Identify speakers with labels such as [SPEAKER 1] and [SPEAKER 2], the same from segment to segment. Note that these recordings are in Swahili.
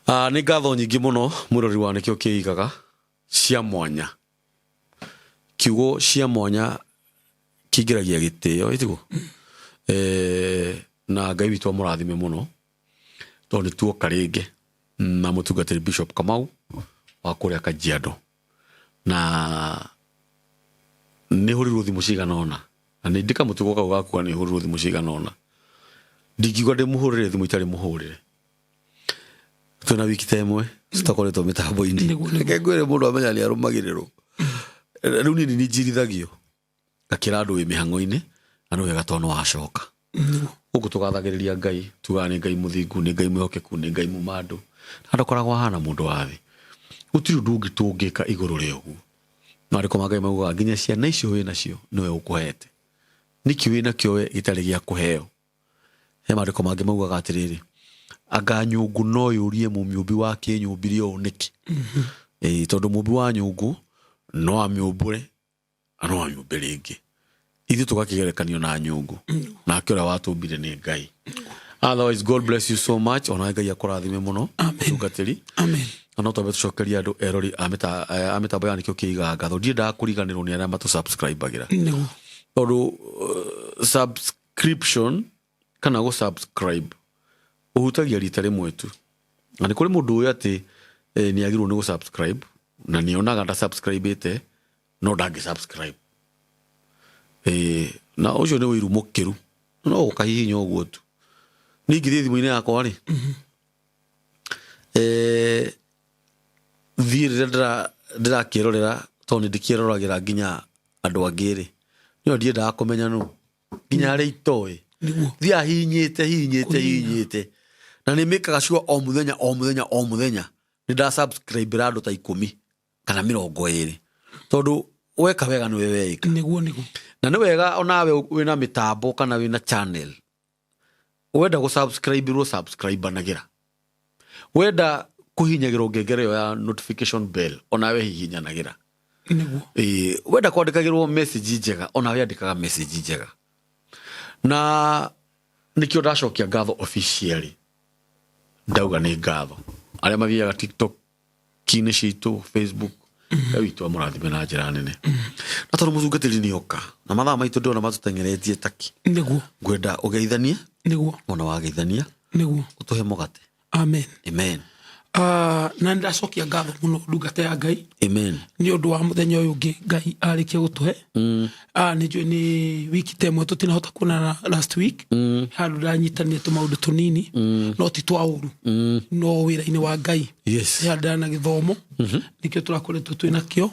[SPEAKER 1] Nĩ ngatho nyingĩ mũno mũrori wa nĩkĩo kĩigaga cia mwanya. Kiugo cia mwanya kĩingĩragia gĩtĩo ĩtiguo. Na Ngai witũ amũrathime mũno tondũ nĩ tuoka rĩngĩ na mũtungatĩri Bishop Kamau wa kũrĩa Kajiado. Na nĩ hũrirwo thimũ cigana ũna. Na nĩ ndika mũtugo kau gakuga nĩ hũrirwo thimũ cigana ũna. Ndingiuga ndĩmũhũrĩre thimũ itarĩ mũhũrĩre. Twina wiki ta ĩmwe tutakoretwo mĩtambo-inĩ. Reke ngwĩre mũndũ amenya nĩ arũmagĩrĩrwo. Rĩu niĩ nĩ njirithagio ngakĩra andũ wĩ mĩhang'o-inĩ na nĩ wega tondũ wacoka. Ũguo tũgathagĩrĩria Ngai, tugaga nĩ Ngai mũthingu, nĩ Ngai mwĩhokeku, nĩ Ngai mũmandũ. Na ndakoragwo ahana mũndũ wa thĩ. Gũtirĩ ũndũ ũngĩ tũngĩka igũrũ rĩa ũguo. Maandĩko ma Ngai maugaga nginya ciana icio wĩ nacio nĩwe ũkũhete. Nĩkĩ wĩ nakĩo we gĩtarĩ gĩa kũheo. He maandĩko mangĩ maugaga atĩrĩrĩ, anga nyũngũ no yũrie mũmĩũmbi wa kĩnyũmbire ũũ nĩkĩ. Tondũ mũmbi wa nyũngũ no amĩũmbũre no amĩũmbe rĩngĩ. Ithuĩ tũgakĩgerekanio na nyũngũ. Nake ũrĩa watũmbire nĩ Ngai. Otherwise, God bless you so much. Ona Ngai akũrathime mũno. Mũtungatĩri.
[SPEAKER 2] Amen.
[SPEAKER 1] No twambe tũcokeria andũ erori a mĩtambo ya nĩkĩo kĩigaga ngatho. Ndiendaga kũriganĩrwo nĩ arĩa matũ-subscribe-agĩra. Tondũ subscription kana gũ-subscribe ũhutagia rita rĩmwe tu. Na nĩ kũrĩ mũndũ ũyũ atĩ nĩ agĩrĩirwo nĩ gũ-subscribe na nĩ onaga nda-subscribe-ĩte no ndangĩ-subscribe. Na ũcio nĩ ũiru mũkĩru. No ũkahihinya ũguo tu. Ningĩ thiĩ thimũ-inĩ yakwa rĩ. Thiĩ rĩrĩa ndĩrakĩrorera tondũ ndĩkĩroragĩra nginya andũ angĩ rĩ. Nĩyo ndiendaga kũmenya nũ. Nginya arĩa itoĩ. Thiĩ ahihinyĩte. Na nĩ mĩkaga sure o mũthenya nĩ nda-subscribe-ĩra andũ ta 10 kana 20. Tondũ weka wega nĩwe weika. Na nĩ wega onawe wĩna mĩtambo kana wĩna channel. Wenda gũ-subscribe-ĩrwo subscribe-anagĩra. Wenda kũhihinyagĩrwo ngengere ĩyo ya notification bell onawe hihinyanagĩra. Wenda kwandĩkagĩrwo message njega onawe andĩkaga message njega. Na nĩkĩo ndacokia ngatho officially. Ndauga nĩ ngatho. Arĩa mathiaga TikTok-inĩ citũ, Facebook, Ngai witũ amũrathime na njĩra nene. Na tondũ mũtungatĩri nĩ oka na mathaa maitũ ndĩrona matũteng'eretie taki. Ngwenda ũgeithanie. Ona wageithania. Ũtũhe mũgate.
[SPEAKER 2] Amen.
[SPEAKER 1] Amen.
[SPEAKER 2] Na ndacokia ngatho mũno ndungata ya Ngai.
[SPEAKER 1] Amen.
[SPEAKER 2] Nĩ ũndũ wa mũthenya ũyũ ũngĩ Ngai arĩkia gũtũhe. Nĩ njũĩ nĩ wiki ta ĩmwe tũtinahota kuonana last week. Handũ ndanyitanire tũmaũndũ tũnini no ti twa ũru. No wĩra-inĩ wa Ngai. Handũ ndana gĩthomo nĩkĩo tũrakoretwo twĩna kĩo.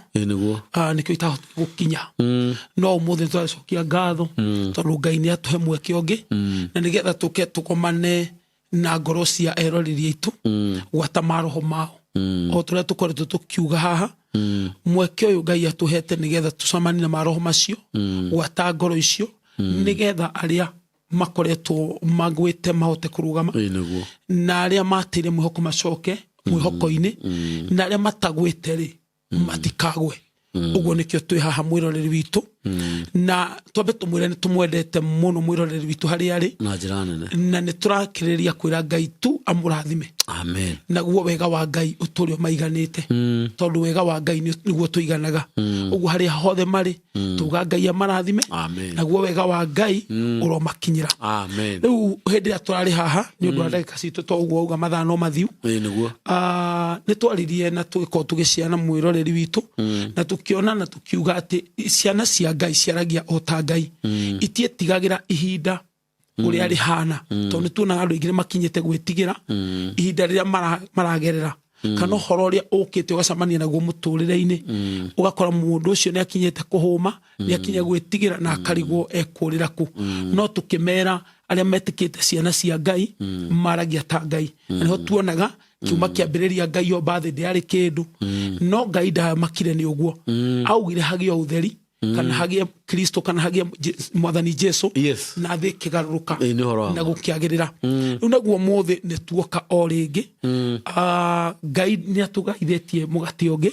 [SPEAKER 2] Nĩkĩo itahotire gũkinya. No ũmũthĩ tũracokia ngatho tondũ Ngai nĩ atũhe mweke ũngĩ na nĩgetha tũke tũkomane na ngoro cia eroreri aitũ gwata maroho mao. O tũrĩa tũkoretwo tũkiuga haha mweke ũyũ Ngai atũhete nĩgetha tũcemanie na maroho macio gwata ngoro icio nĩgetha arĩa makoretwo magwĩte mahote kũrũgama na arĩa matĩire mwĩhoko macoke mwĩhoko-inĩ na arĩa matagwĩte rĩ matikagwe. Ũguo nĩkĩo twĩ haha mwĩroreri witũ na twambe tũmwĩre nĩ tũmwendete mũno mwĩroreri witũ harĩa arĩ
[SPEAKER 1] na njĩra nene
[SPEAKER 2] na nĩ tũrakĩrĩria kwĩra Ngai tu amũrathime.
[SPEAKER 1] Amen.
[SPEAKER 2] Naguo wega wa Ngai ũtũũre maiganĩte tondũ wega wa Ngai nĩguo tũiganaga. Ũguo harĩa hothe marĩ tuga Ngai amarathime. Naguo wega wa Ngai ũromakinyĩra. Rĩu hĩndĩ ĩrĩa tũrarĩ haha nĩ ũndũ wa ndagĩka citũ to ũguo uga mathaa no mathiu. Nĩ twaririe na tũgĩkorwo tũgĩciana mwĩroreri witũ na tũkĩona na tũkiuga atĩ ciana cia Ngai ciaragia o ta Ngai itiĩtigagĩra ihinda ũrĩa rĩhana tondũ nĩ tuonaga andũ aingĩ makinyĩte gwĩtigĩra ihinda rĩrĩa maragerera kana ũhoro ũrĩa ũkĩte ũgacemania naguo mũtũrĩre-inĩ ũgakora mũndũ ũcio nĩ akinyĩte kũhũma nĩ akinya gwĩtigĩra na akarigwo ekũrĩra kũ. No tũkĩmera arĩa metĩkĩte ciana cia Ngai maragia ta Ngai. Na nĩho tuonaga kiuma kĩambĩrĩria Ngai o mbathĩ ndĩarĩ kĩndũ no Ngai ndamakire nĩ ũguo augire hagĩe ũtheri kana hagie Kristo kana hagie Mwathani Jesu na thĩ kĩgarũrũka na gũkĩagĩrĩra. Rĩu naguo mũthĩ nĩ tuoka o rĩngĩ Ngai nĩ atũgaithĩtie mũgate ũngĩ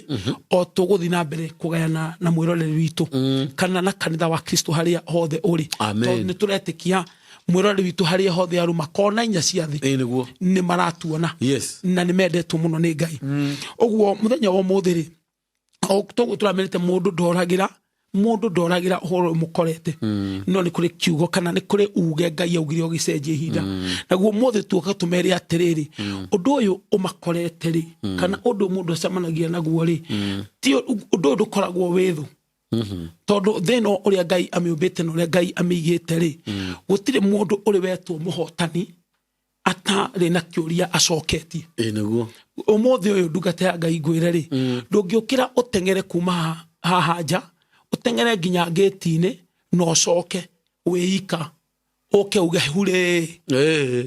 [SPEAKER 2] o tũgũthiĩ na mbere kũgayana na mwĩroreri witũ kana na kanitha wa Kristo harĩa hothe ũrĩ. Tondũ nĩ tũretĩkia mwirore witu haria hothe aruma kona inya cia thi ni maratuona na ni mendetwo muno ni Ngai ogwo muthenya wa muthiri o togo turamenete mundu ndoragira horo mukorete no ni kuri kiugo kana ni kuri uge Ngai augire ogicenjie hinda naguo mothe tuoka tumere atiriri undu uyu umakorete ri kana undu mundu acemanagia naguo ri ti undu ndukoragwo withu tondu thino uria Ngai amiumbite no uria Ngai amigite ri gutire mundu uri wetwo muhotani atari na kiuria acoketie
[SPEAKER 1] naguo
[SPEAKER 2] umothe uyu ndungata ya Ngai ngwire ri ndungiukira utengere kuma haha nja utengere nginya gate-ini no coke wiika oke uge hure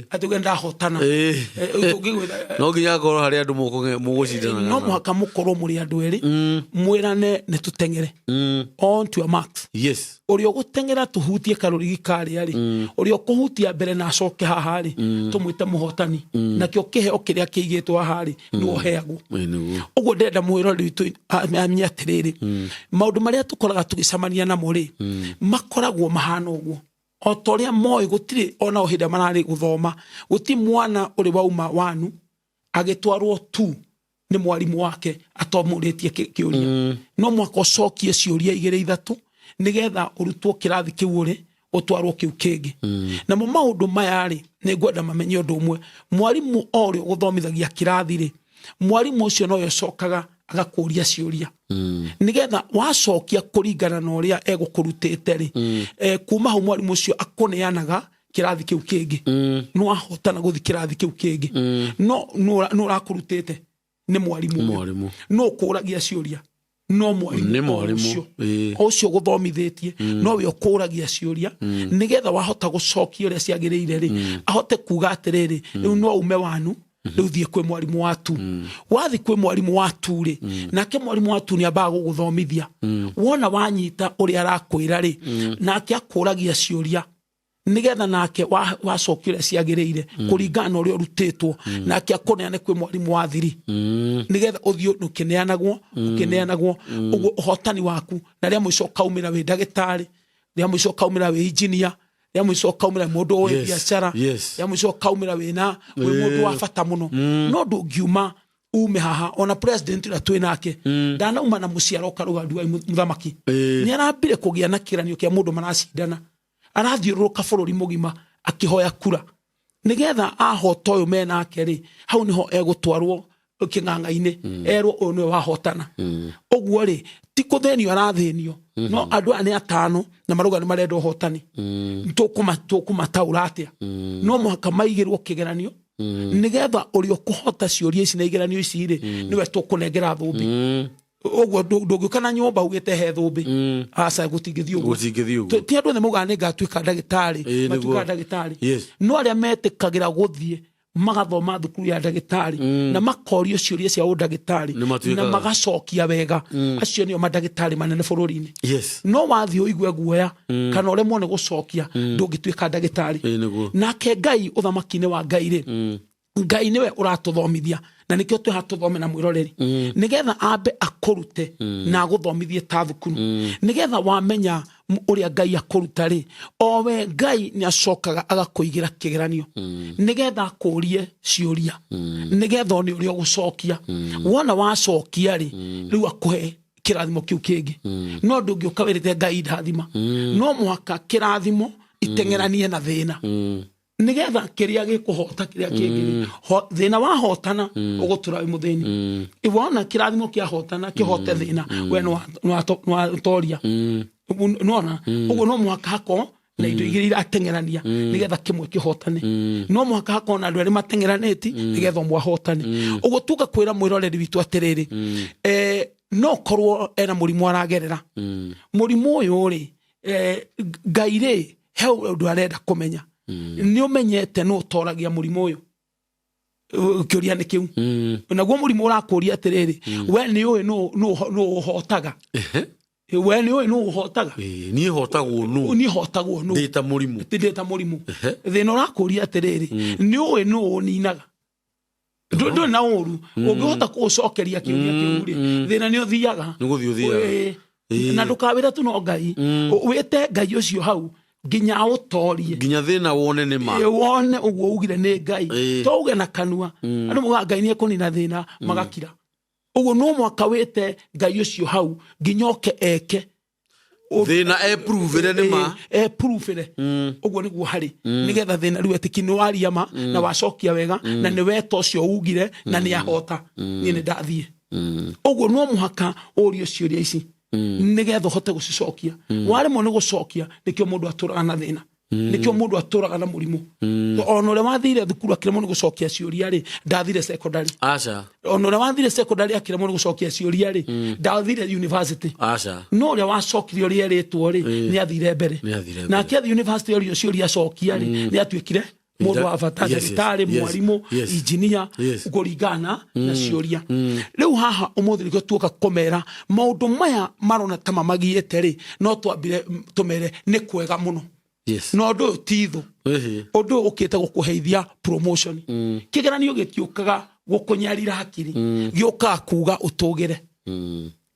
[SPEAKER 2] atugenda hotana
[SPEAKER 1] no nginya ngoro hari andu mugucindana
[SPEAKER 2] no muhaka mukorwo muri andu eri mwirane ne tutengere on to your marks urio gutengera tuhutie karurigi kari ari urio kuhutia mbere na acoke haha ari tumwite muhotani nakio kiheo kiria kiigitwo haha ari no heagwo uguo ndenda mwirori witu amenya atiriri maundu maria tukoraga tugicamania namo ri makoragwo mahana uguo o toria moi gutire ona ohinda marari guthoma guti mwana uri wauma wanu agitwarwo tu ni mwarimu wake atomuritie kiuria no mwako cokie ciuria igire ithatu nigetha urutwo kirathi kiu uri utwarwo kiu kingi na mo maundu maya ri ni ngwenda mamenye undu umwe mwarimu ori guthomithagia kirathi ri mwarimu ucio no yocokaga agakuria ciuria nigetha wacokia kuringana na uria egukurutite ri kuma ho mwarimu ucio akuneanaga kirathi kiu kingi no ahotana guthi kirathi kiu kingi no rakurutite ni mwarimu no kuragia ciuria no mwarimu ucio guthomithitie no we ukuragia ciuria nigetha wahota gucokia uria ciagiriire ri ahote kuga atiriri riu no ume wanu riu thie kwi mwarimu watu wathi kwi mwarimu watu ri nake mwarimu watu ni ambaga guguthomithia wona wanyita uria arakwira ri nake akuragia ciuria nigetha nake wacokia uria ciagiriire kuringana na uria urutitwo nake akuneane kwi mwarimu wa thiri nigetha uthio nukineanagwo uguo uhotani waku na ria mwico kaumira wi ndagitari ria mwico kaumira wi engineer ya mwico kaumira mundu wa biashara ya mwico kaumira wina wi mundu wa bata muno no ndungiuma ume haha ona president ira twinake ndana uma na muciaro karuga muthamaki ni arambire kugia na kiranio kia mundu maracindana arathiuruka bururi mugima akihoya kura nigetha ahota uyu menake ri hau niho egutwarwo king'ang'a-ini erwo uyu niwe wahotana uguo ri ti kuthenio arathenio no andu ane atano na maruga ni marenda uhotani tukumataura atia no muhaka maigirwo kigeranio nigetha urio kuhota ciuria ici na igeranio ici ri niwe tukunengera thumbi uguo ndungikana nyumba ugite he thumbi aca gutingithio ti andu ne mugane ngatwika ndagitari matuka ndagitari no aria metikagira guthie magathoma thukuru ya ndagitari na makorio ciuria cia ndagitari na magacokia wega acio nio mandagitari manene bururi-ini no wathi uigwe guoya kana uremwo ni gucokia ndungitwika ndagitari nake Ngai uthamaki-ini wa Ngai ri Ngai niwe uratuthomithia na nikio twihatuthome na mwiroreri nigetha ambe akurute na aguthomithie ta thukuru nigetha wamenya uria Ngai akuruta ri owe Ngai ni acokaga agakuigira kigeranio nigetha akurie ciuria nigetha oni uria gucokia wona wacokia ri riu akuhe kirathimo kiu kingi no ndungiuka wirite Ngai ndathima no muhaka kirathimo itengeranie na thina nigetha kiria gikuhota kiria kingi thina wahotana ugutura wi muthini iwona kirathimo kia hotana kihote thina we no toria nona uguo no muhaka hako na indo igiri iratengerania nigetha kimwe kihotane no muhaka hako na andu ari matengeraneti nigetha mwahotane uguo tuga kwira mwiroreri witu atiriri no korwo ena murimu aragerera murimu uyu ri Ngai ri he undu arenda kumenya ni umenyete no toragia murimu uyu kiuria ni kiu naguo murimu urakuria atiriri we ni uyu no uhotaga we ni uyu no uhotaga
[SPEAKER 1] ni hotagwo no ndita murimu thina urakuria atiriri ni uyu no uninaga ndo na uru ungihota kucokeria kiuria kiu ri thina ni uthiaga ni guthio thia
[SPEAKER 2] na ndukawira tu no Ngai wite Ngai ucio hau nginya utorie
[SPEAKER 1] nginya thina wone ni ma
[SPEAKER 2] wone uguo ugire ni Ngai to uge na kanua andu muga Ngai ni ekunina thina magakira uguo no mwaka wite Ngai ucio hau nginya oke eke
[SPEAKER 1] thina prove ni ma
[SPEAKER 2] prove uguo niguo hari nigetha thina riu etikini waria ma na wacokia wega na ni weto cio ugire na ni ahota ni ndathie uguo no muhaka urio ciuria ici nigetha hote gucicokia warimo ni gucokia nikio mundu aturaga na thina nikio mundu aturaga na murimu ona ule wathire thukuru akiremo ni gucokia ciuria ri ndathire secondary
[SPEAKER 1] acha
[SPEAKER 2] ona ule wathire secondary akiremo ni gucokia ciuria ri ndathire university
[SPEAKER 1] acha
[SPEAKER 2] no ule wacokire uria ritwo ri ni athire mbere na akiathi university urio ciuria cokia ri ni atuikire mundu wa bata secretary mwarimu engineer ugoringana na ciuria riu haha umuthi nikio tuoka komera maundu maya marona kama magiete ri no twambire tumere ni kwega muno no ndo titho undu ukite gukuheithia promotion kigeranio gitiukaga gukunyarira hakiri gioka kuga utugire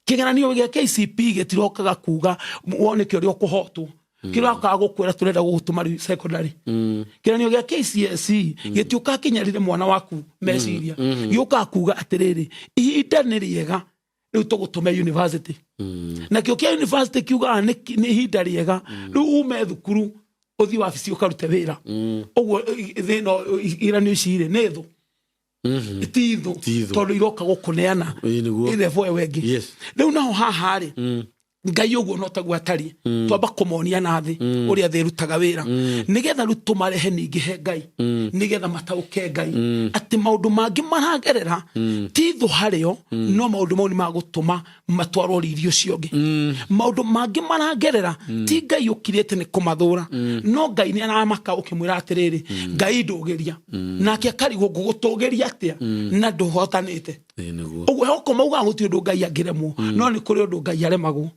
[SPEAKER 2] kigeranio gia KCP gitirokaga kuga wone kio rio kuhotwo kiroka gukwira turenda gutuma secondary kigeranio gia KCSE gitiuka kinyarire mwana waku meciria gioka kuga atiriri ihinda ni riega riu tugutume university na kio kia university kiuga ni ihinda riega riu ume thukuru uthi wabici ukarute wira uguo thino iranio cire netho titho tondu iroka gukuneana ile voe wengi riu naho haha ri Ngai uguo no taguo atari twamba kumonia na thi uria thirutaga wira nigetha ru tumarehe ningi he Ngai nigetha matauke Ngai ati maundu mangi maragerera titho hario no maundu mau ni magutuma matwarwo ririo ciongi maundu mangi maragerera ti Ngai ukirite ni kumathura no Ngai ni aramaka ukimwira atiriri Ngai ndugeria nake akarigo gugutugeria atia na nduhotanite uguo hoko mauga guti undu Ngai angiremwo no ni kuri undu Ngai aremagwo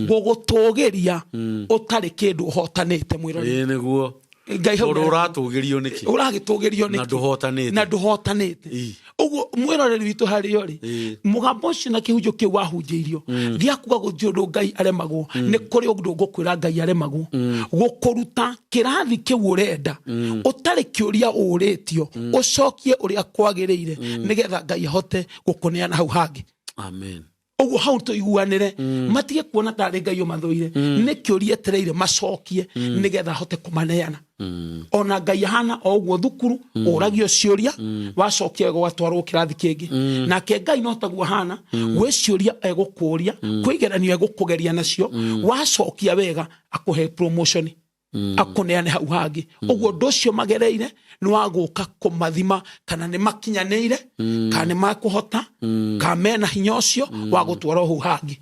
[SPEAKER 2] gugutugeria utari kindu uhotanite mwirori
[SPEAKER 1] niguo Ngai uratugerio niki
[SPEAKER 2] uragitugerio niki na nduhotanite uguo mwirori witu hario ri mugambo cio na kihunjo kiu wahunjiirio giakuga guthi undu Ngai aremagwo ni kuri undu ngukwira Ngai aremagwo gukuruta kirathi kiu urenda utari kiuria uritio ucokie uria kwagirire nigetha Ngai ahote gukuneana hau hangi
[SPEAKER 1] amen
[SPEAKER 2] uguo hau tuiguanire matige kuona tari Ngai umathuire ni kiuria etereire macokie nigetha hote kumaneana ona Ngai hana oguo thukuru uragio ciuria wacokia gwatwarwo kirathi kingi nake Ngai no taguo hana we ciuria egukuria kwigeranio egukugeria nacio wacokia wega akuhe promotion akuneane hau hangi uguo nducio magereire ni waguka kumathima kana ni makinyaneire kana ni makuhota kana mena hinya ucio wa gutwara hau hangi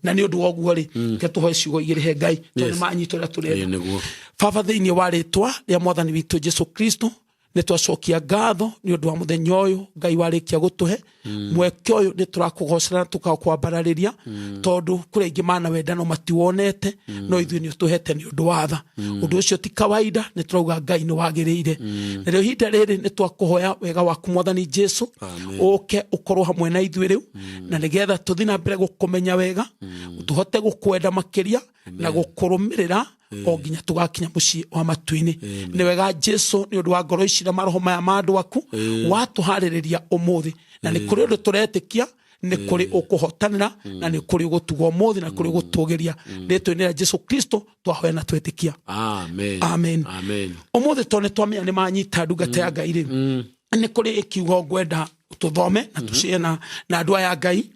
[SPEAKER 2] na ni undu woguo ri ke tuhoe ciugo igire he Ngai tondu manyito ria turenda baba thiini wa ritwa ria mwathani witu Jesu Kristo ni twacokia ngatho ni undu wa muthenya uyu Ngai warikia gutuhe mweke uyu ni turakugocera tukakwambarariria tondu kuri ingi mana wendano matiwonete no ithui ni utuhete ni undu wa tha undu ucio ti kawaida ni turauga Ngai ni wagirire na rio hinda riri ni twakuhoya wega waku mwathani Jesu uke ukorwo hamwe na ithui riu na nigetha tuthi na mbere gukumenya wega tuhote gukwenda makiria na gukurumirira o nginya tugakinya mucii wa matuini ni wega Jesu ni undu wa ngoro ici na maroho maya ma andu aku watuhaririria umuthi na ni kuri undu turetikia ni kuri ukuhotanira na ni kuri gutuga umuthi na kuri gutugeria ritwa-ini ria Jesu Kristo twahoya na twetikia
[SPEAKER 1] amen
[SPEAKER 2] amen amen umuthi tone twamenya ni manyita ndungata ya Ngai ri ni kuri ikiugo ngwenda tuthome na tucie na andu aya Ngai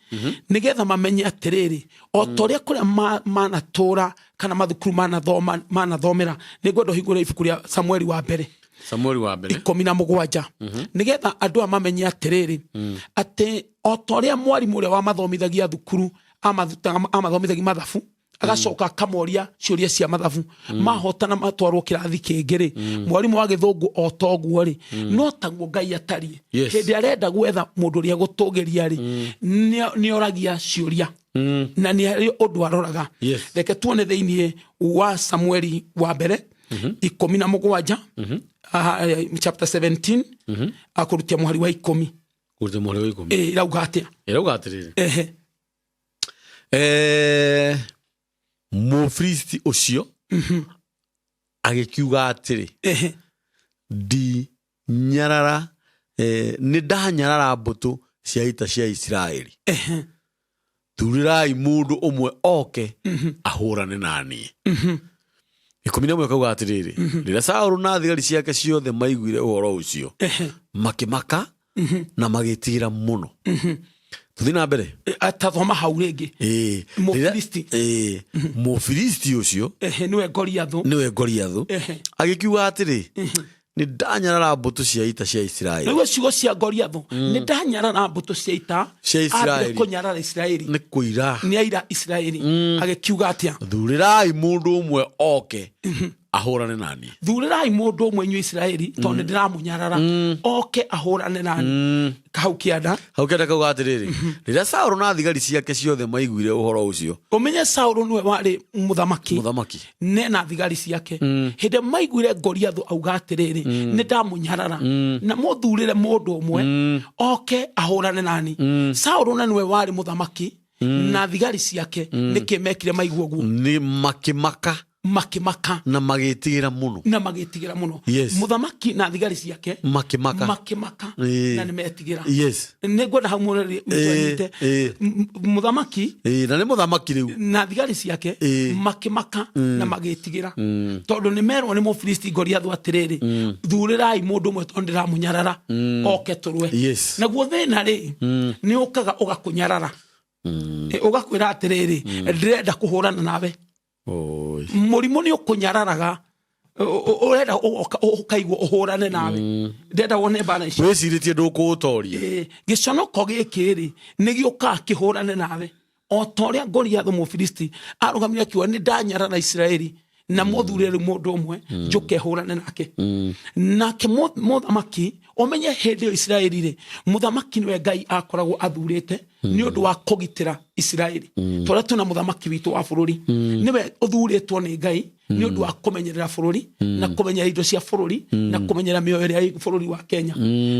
[SPEAKER 2] nigetha mamenye atiriri o toria kuria manatura kana mathukuru manathomera ni ngwenda hingure ibuku ria Samueli wa mbere 17 nigetha andu amamenye atiriri ati o toria mwarimu uria wa mathomithagia thukuru amathomithagia mathabu agacoka kamoria ciuria cia mathabu mahotana matwarwo kirathi kingiri mwarimu wa githungu o toguo ri no taguo Ngai atari hindi arenda gwetha mundu ria gutugeria ri ni oragia ciuria na ni undu aroraga reke tuone thiini wa Samueli wa mbere 17 chapter 17 akurutia muhari wa 10
[SPEAKER 1] kurutia muhari wa 10 irauga atia Mufristi ucio agikiuga atiri di nyarara ni ndanyarara mbutu cia ita cia Israeli turirai mundu umwe oke ahurane nani 11 kauga atiriri rira Saulu na thigari ciake ciothe maiguire uhoro ucio makimaka na magitira muno tuthina mbere
[SPEAKER 2] atathoma hau ringi
[SPEAKER 1] Mufilisti ucio
[SPEAKER 2] niwe Goliathu
[SPEAKER 1] agikiuga atiri ni ndanyarara mbutu cia ita cia Israeli
[SPEAKER 2] niwe ciugo cia Goliathu ni ndanyarara mbutu cia ita
[SPEAKER 1] cia Israeli
[SPEAKER 2] kunyarara Israeli
[SPEAKER 1] ni kuira
[SPEAKER 2] ni aira Israeli agikiuga atia
[SPEAKER 1] thurirai mundu umwe oke ahurane nani
[SPEAKER 2] thurirai mundu umwe nyu Israeli tondu ndiramunyarara oke ahurane nani hau kianda
[SPEAKER 1] kauga atiriri rira Saulu na thigari ciake ciothe maiguire uhoro ucio
[SPEAKER 2] umenye Saulu niwe wari muthamaki ne na thigari ciake hinde maiguire Goliathu auga atiriri ni ndamunyarara na muthurire mundu umwe oke ahurane nani Saulu na niwe wari muthamaki na thigari ciake nikimekire maiguo guo
[SPEAKER 1] ni makimaka na magitigira muno
[SPEAKER 2] muthamaki na thigari ciake makimaka na nimetigira nigwenda hamwe muthamaki
[SPEAKER 1] na ni muthamaki riu
[SPEAKER 2] na thigari ciake makimaka na magitigira tondu nimerwo ni Mufilisti Goliathu atiriri thurirai mundu umwe tondu ndiramunyarara oke turwe naguo thina ri ni ukaga ugakunyarara ugakwira atiriri ndirenda kuhurana nawe murimu ni ukunyararaga urenda ukaigwo uhurane nawe ndenda wone bana icio
[SPEAKER 1] weciritie ndukutoria
[SPEAKER 2] giconoko gikiri ni giuka kihurane nawe o toria Goliathu Mufilisti arugamira kiwa ni ndanyarara Israeli na muthurire mundu umwe njuke hurane nake muthamaki omenye hindi Israeli ri muthamaki niwe Ngai akoragwo athurite ni undu wa kugitira Israeli tora tuna muthamaki witu wa bururi niwe uthuritwo ni Ngai ni undu wa kumenyerera bururi na kumenyera indo cia bururi na kumenyera mioyo ya bururi wa Kenya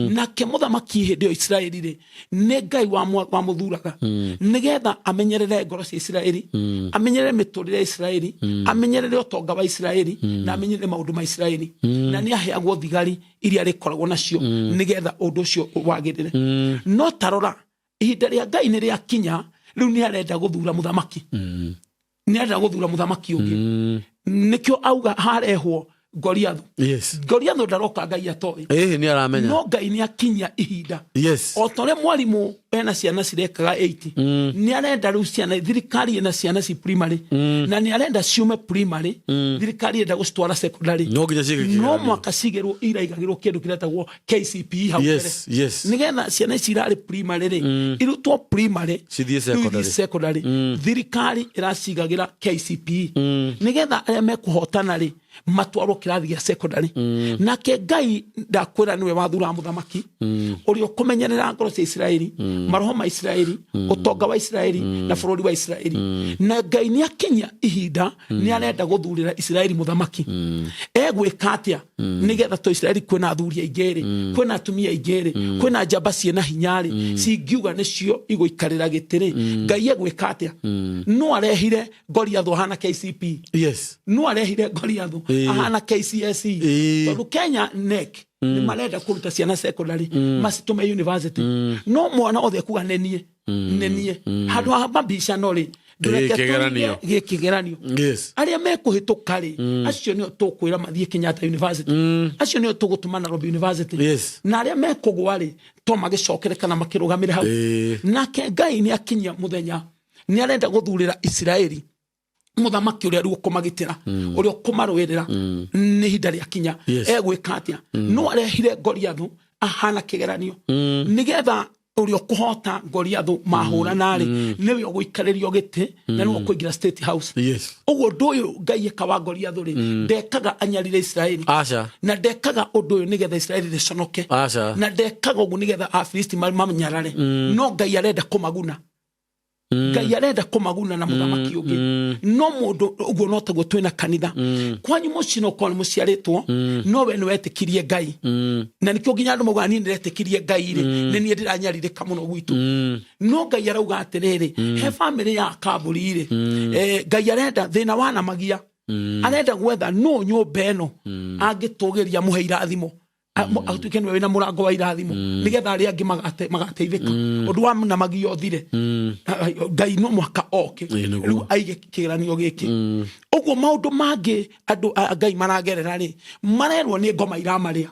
[SPEAKER 2] nake muthamaki hindi Israeli ri ni Ngai wa muthuraga nigetha amenyerere ngoro cia Israeli amenyerere miturire Israeli amenyerere utonga wa Israeli na amenyerere maundu ma Israeli na ni aheagwo thigari iria rikoragwo nacio nigetha undu ucio wagirire no tarora ihinda ria Ngai ni ria kinya riu ni arenda guthura muthamaki ni arenda guthura muthamaki ungi nikyo auga harehwo Goliathu Goliathu ndaroka Ngai atoi
[SPEAKER 1] ni aramenya
[SPEAKER 2] no Ngai ni akinya ihinda o tore mwarimu ena ciana cirekaga 80 ni arenda riu ciana thirikari ena ciana ci primary na ni arenda ciume primary thirikari enda gustwara secondary no mwaka cigerwo iraigagirwo kindu kiretagwo KCPE hau nigetha ciana cirari primary ri irutwo primary
[SPEAKER 1] cithie
[SPEAKER 2] secondary thirikari iracigagira KCPE nigetha aria mekuhotana ri matwaro kirathi ya secondary nake Ngai ndakwira niwe wathura muthamaki urio kumenyerera ngoro cia Israeli maroho ma Israeli utonga wa Israeli na bururi wa Israeli na Ngai ni akinya ihinda ni arenda guthurira Israeli muthamaki egwika atia nigetha to Israeli kwina athuria igeri kwina atumia igeri kwina njamba ciena hinyari cingiuga nicio iguikarira gitiri Ngai egwika atia no arehire Goliathu hana KCP no arehire Goliathu ahana KCSE tondu Kenya NEC ni marenda kuruta ciana secondary masitume university no mwana othe kuga nenie handu ha mabisha no ri kigeranio aria mekuhituka ri acio nio tukwira mathie Kenyatta University acio nio tugutuma Nairobi University na aria mekugwa ri to magicokere kana makirugamire hau nake Ngai ni akinyia muthenya ni arenda guthurira Israeli muthamaki uria riu kumagitira uria kumarwirira ni hinda ria kinya egwika atia no arehire Goliathu ahana kigeranio nigetha uria kuhota Goliathu mahurana ri niwe guikaririo giti na niwe kuingira State House uguo nduyu Ngai ekawa Goliathu ri ndekaga anyarire Israeli na ndekaga undu uyu nigetha Israeli riconoke na ndekaga uguo nigetha Afilisti mamenyarare no Ngai arenda kumaguna Ngai arenda kumaguna na muthamaki ungi no mundu uguo no taguo twina kanitha kwanyu mucino kwa muciaritwo no we ni wetikirie Ngai na nikyo nginya andu mugani ndiretikirie Ngai ri ni nie ndiranyarire muno gwitu no Ngai arauga atiriri he family ya kaburi ri Ngai arenda thina wana magia arenda gwetha no nyũmba ĩno angĩtũgĩria mũhe irathimo atuĩke nĩwe wĩna mũrango wa irathimo nĩgetha arĩa angĩ magateithĩka ũndũ wa namagio ũthire Ngai no mũhaka oke rĩu aige kĩgeranio gĩkĩ ũguo maũndũ mangĩ andũ a Ngai maragerera rĩ marerwo nĩ ngoma iramarĩa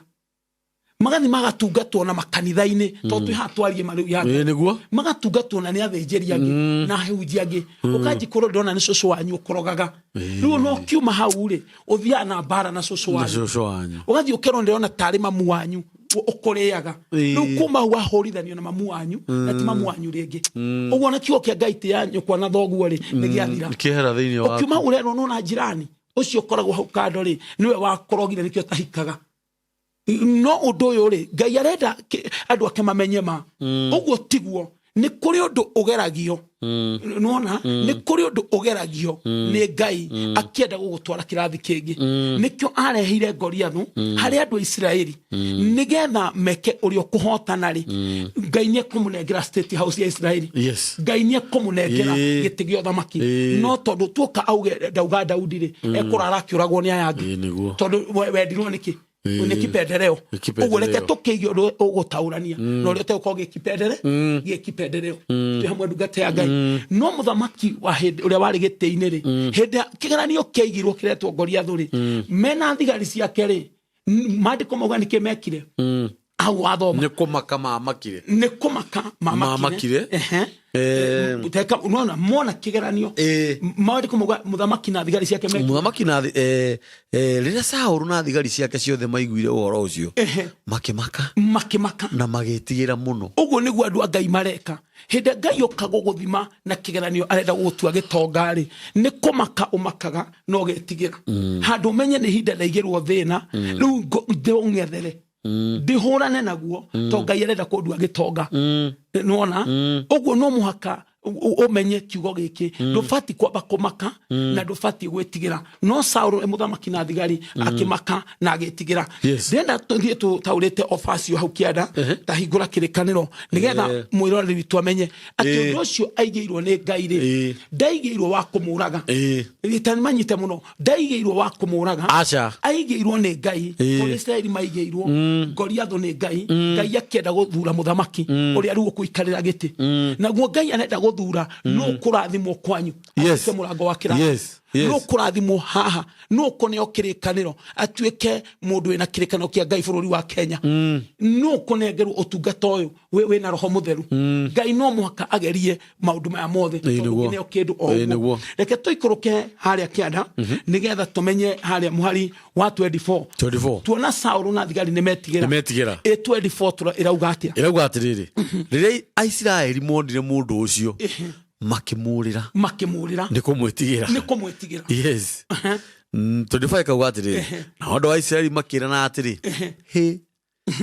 [SPEAKER 2] magathi magatungatwo na makanitha-inĩ tondũ twĩ hatwarie marĩu yake magatungatwo na nĩ athĩnjĩri angĩ na ahunjia angĩ ũkanjikũrwo ndona nĩ cũcũ wanyu ũkorogaga rĩu no kiuma hau rĩ ũthiaga na mbara na cũcũ wanyu ũgathiĩ ũkerwo ndĩrona tarĩ mamu wanyu ũkũrĩaga rĩu kuma hau wahũrithanio na mamu wanyu na ti mamu wanyu rĩngĩ ũguo na kiugo kĩa Ngai ti ya nyũkwa na thoguo rĩ nĩ gĩathira ũkiuma hau ũrerwo no na njirani ũcio ũkoragwo hau kando rĩ nĩwe wakorogire nĩkĩo tahikaga no ũndũ ũyũ rĩ Ngai arenda andũ ake mamenye ma ũguo tiguo nĩ kũrĩ ũndũ ũgeragio nona nĩ kũrĩ ũndũ ũgeragio nĩ Ngai akĩenda gũgũtwara kĩrathi kĩngĩ nĩkĩo arehire Goliathũ harĩ andũ a Isiraeli nĩgetha meke ũrĩa ũkũhotana rĩ Ngai nĩ ekũmũnengera state house ya Isiraeli Ngai nĩ ekũmũnengera gĩtĩ gĩa ũthamaki no tondũ tuoka auge ndauga Daudi rĩ ekũrara akĩũragwo nĩ aya angĩ tondũ wendirwo nĩkĩ une kipendereo uguo reke tukĩige ũndũ ũgũtaũrania na ũrĩa ũtegũkorwo gĩkipendereo twĩ hamwe ndungata ya Ngai no mũthamaki wa ũrĩa warĩ gĩtĩ-inĩ rĩ hĩndĩ kĩgeranio kĩaigirwo kĩretwo Goliathũ rĩ mena thigari ciake rĩ maandĩko mauga nĩkĩ mekire hau wathoma
[SPEAKER 1] nĩ kũmaka mamakire
[SPEAKER 2] teka unaona mona kĩgeranio maandĩko mauga mũthamaki na thigari ciake
[SPEAKER 1] mũthamaki na rĩrĩa Saũlũ na thigari ciake ciothe maiguire ũhoro ũcio makĩmaka na magĩtigĩra mũno
[SPEAKER 2] ũguo nĩguo andũ a Ngai mareka hĩndĩ Ngai ũka gũgũthima na kĩgeranio arenda gũgũtua gĩtonga rĩ nĩ kũmaka ũmakaga no getigĩra handũ ũmenye nĩ ihinda ndaigĩrwo thĩna rĩu ndĩũng'ethere ndĩhũrane naguo to Ngai arenda kũndua gĩtonga nona ũguo no mũhaka umenye kiugo gĩkĩ ndũbati kwamba kũmaka na ndũbati gwĩtigĩra no Saũlũ mũthamaki na thigari akĩmaka na agĩtigĩra ndenda tũthiĩ tũtaũrĩte ofacio hau kĩanda ta hingũra kĩrĩkanĩro nĩgetha mwĩroreri witũ amenye atĩ ũndũ ũcio aigĩirwo nĩ Ngai rĩ ndaigĩirwo wa kũmũraga rĩtani manyite mũno ndaigĩirwo wa kũmũraga aigĩirwo nĩ Ngai kũrĩ Isiraeli maigĩirwo Goliathũ nĩ Ngai Ngai akĩenda gũthura mũthamaki ũrĩa rĩu ũkũikarĩra gĩtĩ naguo Ngai anenda thura no kũrathimwo kwanyu atuĩke mũrango wa kĩrathi no kũrathimwo haha no kũneo kĩrĩkanĩro atuĩke mũndũ wĩna kĩrĩkanĩro kĩa Ngai bũrũri wa Kenya no kũnengerwo ũtungata ũyũ wĩna roho mũtheru Ngai no mũhaka agerie maũndũ maya mothe nĩo kĩndũ o ũguo reke tũikũrũke harĩa kĩanda nĩgetha tũmenye harĩa mũhari wa 24 tuona Saũlũ na thigari nĩ metigĩra 24 ĩrauga atĩrĩrĩ
[SPEAKER 1] rĩrĩa Aisiraeli monire mũndũ ũcio makĩmũrĩra nĩ kũmwĩtigĩra yes 25 kauga atĩrĩrĩ na andũ a Isiraeli makĩrana atĩrĩ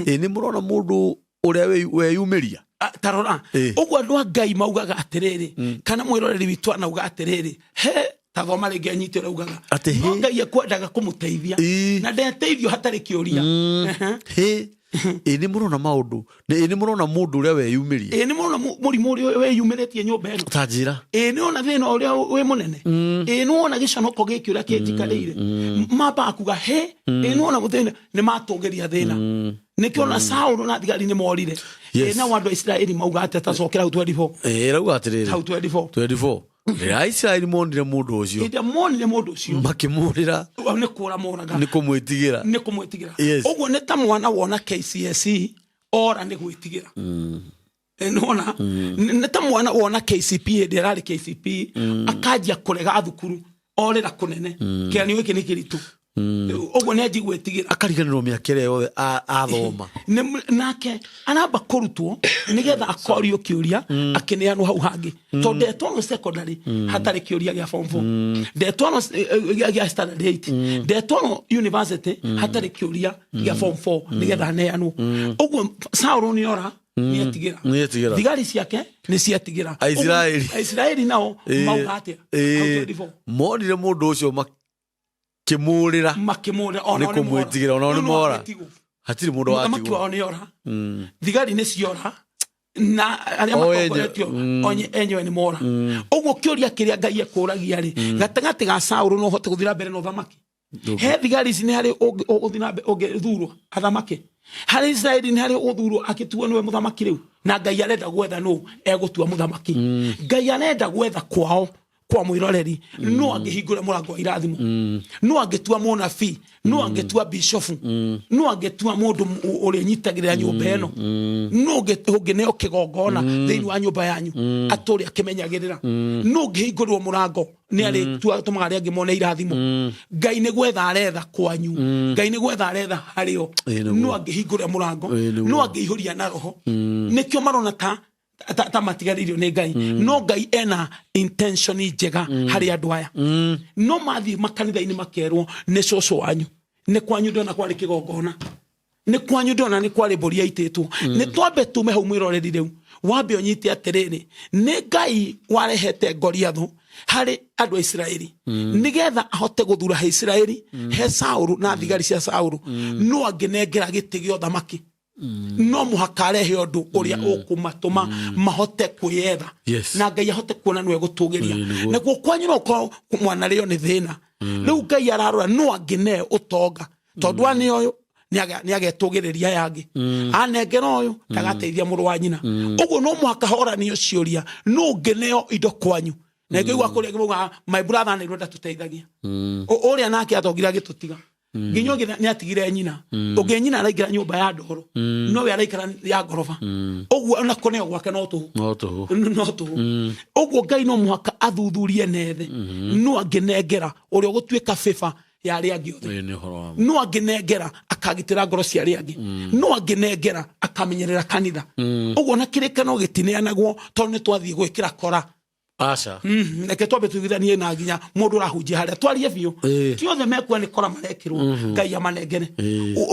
[SPEAKER 1] nĩ mũrona mũndũ ũrĩa weyumĩria
[SPEAKER 2] tarora ũguo andũ a Ngai maugaga atĩrĩrĩ kana mwĩroreri witũ anauga atĩrĩrĩ ta thoma rĩngĩ anyitĩra ugaga no Ngai ekwendaga kũmũteithia na ndeteithio hatarĩ kĩũria
[SPEAKER 1] nĩ mũrona maũndũ nĩ mũrona mũndũ ũrĩa weyumĩria
[SPEAKER 2] nĩ mũrona mũrimũ ũrĩa weyumĩrĩtie nyũmba ĩno
[SPEAKER 1] ta njĩra
[SPEAKER 2] nĩ ona thĩna ũrĩa wĩ mũnene nĩ wona gĩconoko gĩkĩ ũrĩa kĩnjikarĩire mamba akuga nĩ wona thĩna nĩ matũgeria thĩna nĩkĩo na Saũlũ na thigari nĩ morire na andũ a Isiraeli mauga atĩ tacokera hau 24
[SPEAKER 1] rauga atĩrĩrĩ hau 24 rĩrĩa Isiraeli monire mũndũ ũcio makĩmũrĩra nĩ kũmwĩtigĩra
[SPEAKER 2] ũguo nĩ ta mwana wona KCSE ora nĩ gwĩtigĩra nona nĩ ta mwana wona KCP hĩndĩ ĩrarĩ KCP akanjia kũrega thukuru orĩra kũnene kĩgeranio gĩkĩ nĩ kĩritũ ũguo nĩ anji gwĩtigĩra
[SPEAKER 1] akariganĩrwo mĩaka ĩrĩa yothe athoma
[SPEAKER 2] nake aramba kũrutwo nĩgetha akorio kĩũria akĩneanwo hau hangĩ tondũ ndetwano secondary hatarĩ kĩũria gĩa form 4 ndetwano gĩa standard 8 ndetwano university hatarĩ kĩũria gĩa form 4 nĩgetha aneanwo ũguo Saũlũ nĩ ora nĩetigĩra thigari ciake nĩ ciatigĩra Aisiraeli nao mauga atĩa
[SPEAKER 1] monire mũndũ ũcio makĩmũrĩra nĩ kũmwĩtigĩra ona nĩ mora hatirĩ mũndũ watigwo
[SPEAKER 2] thigari nĩ ciora na aria matongoretio onye enyewe ni mora uguo kioria kiria Ngai ekuragia ri gatagati ga Saũlũ no hote guthira mbere no thamaki he thigari ici ni hari uthina ugithurwo athamaki hari Israeli ni hari uthurwo akituo niwe muthamaki riu na Ngai arenda gwetha no egutua muthamaki Ngai arenda gwetha kwao kwa mwiroreri no angihingura murango wa irathimo no angetua munabii no angetua bishofu no angetua mundu uri nyitagirira nyumba eno no ngetungineo kigongona thiini wa nyumba yanyu aturi akimenyagirira no ngihingurwo murango ni ari tumaga ri angi mone irathimo Ngai ni gwetha aretha kwanyu Ngai ni gwetha aretha hario no angihingura murango no angihuria na roho nikio marona ta matigaririo ni Ngai no Ngai ena intention njega hari andu aya no mathi makanitha-ini makerwo ni coco wanyu ni kwanyu ndona kwari kigongona ni kwanyu ndona ni kwari mburi yaititwo ni twambe tume hau mwiroreri riu wambe unyite atiriri ni Ngai warehete Goliathu hari andu a Israeli nigetha ahote guthura he Israeli he Saũlũ na thigari cia Saũlũ no anginengera giti gio thamaki no muhakarehe undu uria ukumatuma mahote kwiyetha na Ngai ahote kuona nwe gutugiria naguo kwanyu no ko mwana rio ni thina riu Ngai ararora no angine utonga tondu ani uyu ni agetugiriria yangi anengera uyu ndagateithia muru wa nyina uguo no muhakahorani ucioria no ngeneo indo kwanyu na Ngai wakuria ngimuga my brother ni rwenda tuteithagia uria nake atongira gitutiga nginyo ni atigire nyina uge nyina araikara nyumba ya ndoro no we araikara ya gorofa uguo ona kone gwake no tu uguo Ngai no muhaka athuthurie nethe no anginengera uria gutuika fifa ya aria angi othe no anginengera akagitira ngoro cia aria angi no anginengera akamenyerera kanitha uguo na kirikano gitineanagwo tondu ni twathie gwikira kora
[SPEAKER 1] Asha.
[SPEAKER 2] Neke twambe tuithanie na nginya mundu rahunjia haria twarie biu kiothe mekwa ni kora marekirwo Ngai amanengere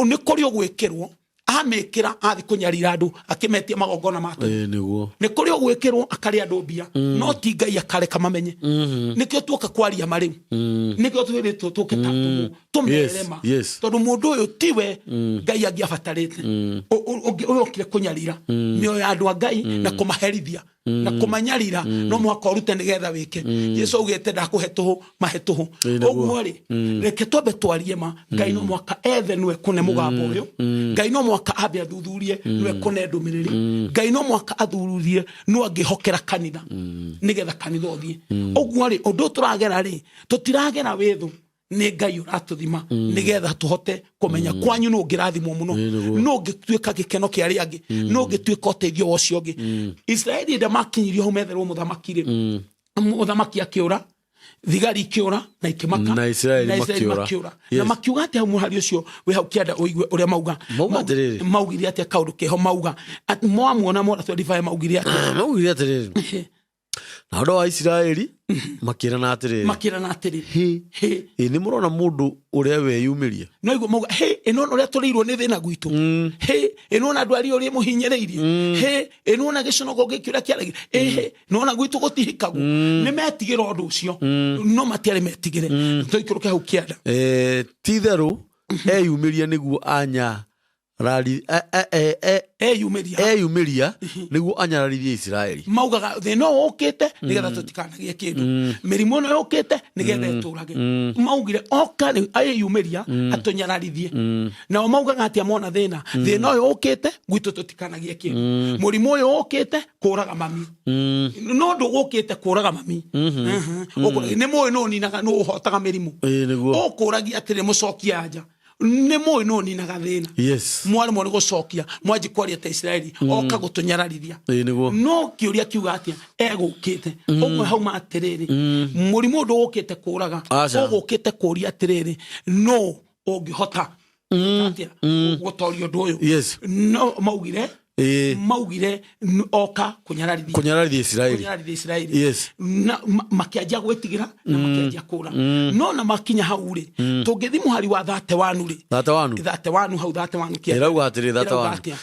[SPEAKER 2] ni kuri ogwikirwo amekira athi kunyarira andu akimetia magongona mato ni kuri ogwikirwo akari andu mbia no ti Ngai akareka mamenye nikio tuoka kwaria mariu nikio twiritwo tuke tatu tumerema tondu mundu uyu tiwe Ngai angiabatarite uyu okire kunyarira mioyo ya andu a Ngai na kumaherithia na kumanyarira no mwaka urute nigetha wike Yesu ugete ndakuhe tuhu mahe tuhu oguo ri reke twambe twarie ma Ngai no mwaka ethe nwe kune mugambo uyu Ngai no mwaka abe athuthurie nwe kune ndumiriri Ngai no mwaka athuthurie no angihokera kanitha nigetha kanitha uthie oguo ri undu turagera ri tutiragera withu ni Ngai uratuthima nigetha tuhote kumenya kwanyu no ngirathimwo muno no ngituika gikeno kia aria angi no ngituika uteithio ucio ungi Israeli nda makinyirio ho metherwo muthamaki ri muthamaki akiura thigari ikiura na ikimaka
[SPEAKER 1] na Israeli makiura
[SPEAKER 2] na makiuga ati hau muhari ucio we hau kianda uigwe uria mauga maugire ati kaundu keho mauga ati mwamuona mora 25 maugire
[SPEAKER 1] ati na ndo wa Israeli makira na atiriri ni murona mundu uria we yumiria
[SPEAKER 2] no igwo mauga ino uria turirwo ni thina gwitu ino na ndwari uria muhinyiriirie ino na giconogo gikiura kiaragi no na gwitu gutihikagu ni metigira undu ucio no matiare metigire toikuruke hau kianda
[SPEAKER 1] titheru yumiria niguo anya rari yumiria niguo anyararithie Israeli
[SPEAKER 2] maugaga thina ukite nigetha tutikanagie kindu mirimo no ukite nigetha iturage maugire oka yumiria atunyararithie na maugaga ati amona thina ukite gwitu tutikanagie kindu murimo uyu ukite kuraga mami no ndugukite kuraga mami ni moyo no ninaga no uhotaga mirimo ukuragia atire mucokia anja ni moyo no ninaga thina mwari mo gucokia mwaji kwaria ta Israeli oka gutunyararithia no kiuria kiuga atia egukite ogwe hau matiriri murimo ndugukite kuraga ogukite kuria atiriri no ongihota atia gutorio ndu uyu no maugire oka
[SPEAKER 1] kunyararithia Israeli
[SPEAKER 2] na makianjia gwitigira na makianjia kura no na makinya hau ri tungithi muhari wa 31 ri 31 hau 31 kia
[SPEAKER 1] irauga atiri 31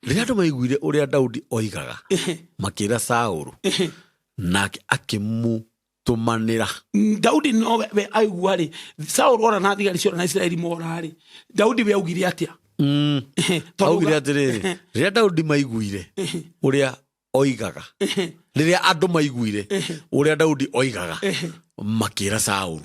[SPEAKER 1] riria andu maiguire uria Daudi oigaga makira Saũlũ nake akimutumanira
[SPEAKER 2] Daudi no we aigua ri Saũlũ ora na thigari cio na Israeli mora ri Daudi we augire atia
[SPEAKER 1] augire atiriri riria Daudi maiguire uria oigaga riria andu maiguire uria Daudi oigaga makira Saulu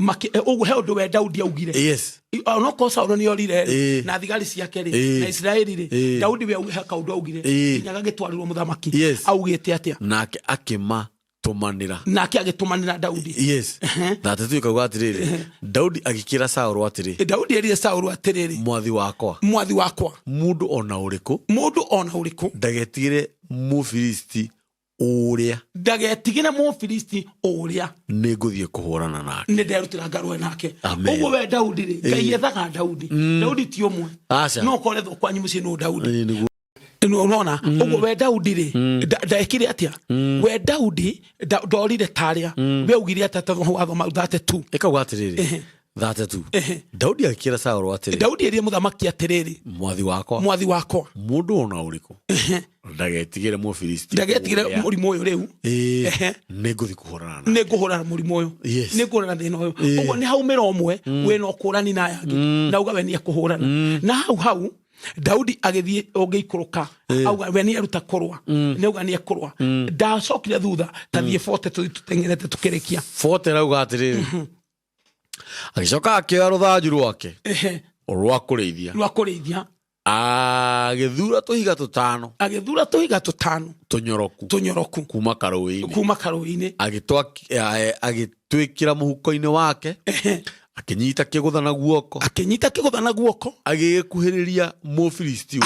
[SPEAKER 2] uguo he undu we Daudi augire
[SPEAKER 1] yes
[SPEAKER 2] no ko Saulu ni orire na thigari ciake ri na Israeli ri Daudi we he kaundu augire nyaga gitwarirwo muthamaki augite atia
[SPEAKER 1] nake akima tumanira
[SPEAKER 2] nake agitumanira Daudi
[SPEAKER 1] yes that is yuka gwatiriri Daudi agikira Saulu atiriri
[SPEAKER 2] Daudi erire Saulu atiriri
[SPEAKER 1] mwathi wakwa
[SPEAKER 2] mundu
[SPEAKER 1] ona uriku ndagetigire Mufilisti uria ni nguthie kuhurana nake
[SPEAKER 2] ni nderutira ngarwe nake uguo we Daudi ri Ngai ethaga Daudi ti umwe no korethwo kwanyu mucii no Daudi unaona uguo we Daudi ri ndaekire atia we Daudi ndorire taria we ugire atata watho mau 32
[SPEAKER 1] ikauga atiriri 32 Daudi akira Saulu atiriri
[SPEAKER 2] Daudi erie muthamaki atiriri
[SPEAKER 1] mwathi wakwa mundu ona uriku ndagetigire Mufilisti
[SPEAKER 2] ndagetigire murimu uyu riu
[SPEAKER 1] ni nguthi kuhurana
[SPEAKER 2] murimu uyu ni ngurana thina uyu uguo ni haumira umwe we no kurani na yangi na uga we ni kuhurana na hau Daudi agithie ungeikuruka auga we ni aruta kurwa ni uga ni kurwa ndacokire thutha tathie 40 tutengerete tukirikia
[SPEAKER 1] 40 rauga atiriri agicoka akioya ruthanju rwake rwa kurithia agithura tuhiga tutano tunyoroku kuma karuini agitwikira muhuko-ini wake akinyita kigutha na guoko agikuhiriria Mufilisti